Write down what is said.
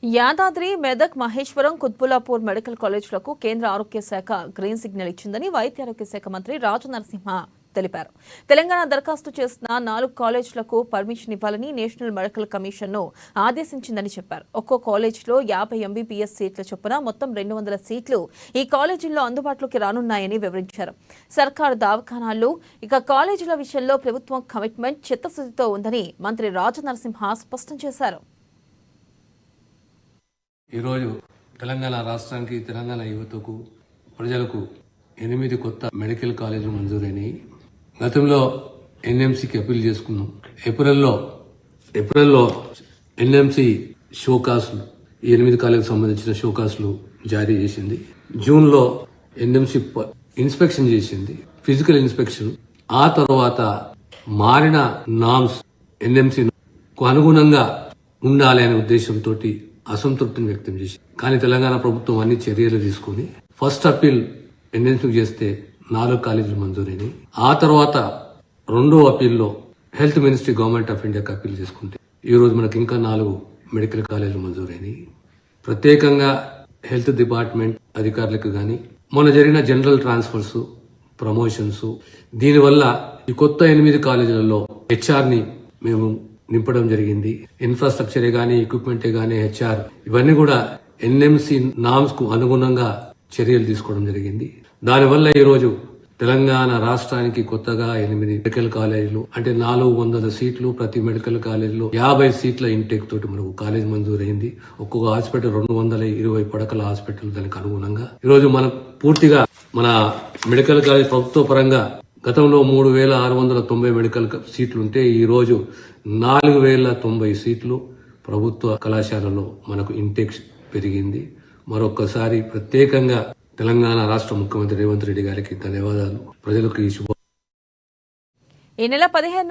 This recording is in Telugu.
యాదాద్రి, మెదక్, మహేశ్వరం, కుత్బుల్లాపూర్ మెడికల్ కాలేజీలకు కేంద్ర ఆరోగ్య శాఖ గ్రీన్ సిగ్నల్ ఇచ్చిందని వైద్య ఆరోగ్య శాఖ మంత్రి రాజనరసింహ తెలిపారు. తెలంగాణ దరఖాస్తు చేసిన 4 కాలేజీలకు పర్మిషన్ ఇవ్వాలని నేషనల్ మెడికల్ కమిషన్ ను ఆదేశించిందని చెప్పారు. ఒక్కో కాలేజీలో 50 ఎంబీబీఎస్ సీట్ల చొప్పున మొత్తం 200 సీట్లు ఈ కాలేజీల్లో అందుబాటులోకి రానున్నాయని వివరించారు. సర్కారు దవాఖానాలు ఇక కాలేజీల విషయంలో ప్రభుత్వం కమిట్మెంట్ చిత్తశుద్ధితో ఉందని మంత్రి రాజనరసింహ స్పష్టం చేశారు. ఈరోజు తెలంగాణ రాష్ట్రానికి, తెలంగాణ యువతకు, ప్రజలకు 8 కొత్త మెడికల్ కాలేజీలు మంజూరైనాయి. గతంలో ఎన్ఎంసీకి అప్పీల్ చేసుకున్నాం. ఏప్రిల్లో ఎన్ఎంసీ షోకాసులు, ఈ 8 కాలేజీకి సంబంధించిన షోకాసులు జారీ చేసింది. జూన్లో ఎన్ఎంసీ ఇన్స్పెక్షన్ చేసింది, ఫిజికల్ ఇన్స్పెక్షన్. ఆ తర్వాత మారిన నామ్స్ ఎన్ఎంసీకు అనుగుణంగా ఉండాలి అనే ఉద్దేశంతో అసంతృప్తిని వ్యక్తం చేసి, కానీ తెలంగాణ ప్రభుత్వం అన్ని చర్యలు తీసుకుని ఫస్ట్ అప్పీల్ ఎన్ఎంసీకి చేస్తే 4 కాలేజీలు మంజూరైనాయి. ఆ తర్వాత రెండో అప్పీల్లో హెల్త్ మినిస్ట్రీ, గవర్నమెంట్ ఆఫ్ ఇండియాకి అప్పీల్ చేసుకుంటే ఈ రోజు మనకి ఇంకా 4 మెడికల్ కాలేజీలు మంజూరైనాయి. ప్రత్యేకంగా హెల్త్ డిపార్ట్మెంట్ అధికారులకు గాని మొన్న జరిగిన జనరల్ ట్రాన్స్ఫర్స్, ప్రమోషన్స్, దీనివల్ల ఈ కొత్త 8 కాలేజీలలో హెచ్ఆర్ని మేము నింపడం జరిగింది. ఇన్ఫ్రాస్ట్రక్చరే గానీ, ఎక్విప్మెంటే గానీ, హెచ్ఆర్ ఇవన్నీ కూడా ఎన్ఎంసీ నామ్స్ కు అనుగుణంగా చర్యలు తీసుకోవడం జరిగింది. దానివల్ల ఈరోజు తెలంగాణ రాష్ట్రానికి కొత్తగా 8 మెడికల్ కాలేజీలు, అంటే 400 సీట్లు, ప్రతి మెడికల్ కాలేజీలో 50 సీట్ల ఇంటేక్ తోటి మనకు కాలేజ్ మంజూరైంది. ఒక్కొక్క హాస్పిటల్ 220 పడకల హాస్పిటల్, దానికి అనుగుణంగా ఈరోజు మనం పూర్తిగా మన మెడికల్ కాలేజ్ ప్రభుత్వ పరంగా గతంలో 3690 మెడికల్ సీట్లు ఉంటే ఈ రోజు 4090 సీట్లు ప్రభుత్వ కళాశాలలో మనకు ఇంటేక్ పెరిగింది. మరొక్కసారి ప్రత్యేకంగా తెలంగాణ రాష్ట్ర ముఖ్యమంత్రి రేవంత్ రెడ్డి గారికి ధన్యవాదాలు. ప్రజలకు ఈ శుభ ఈ నెల 15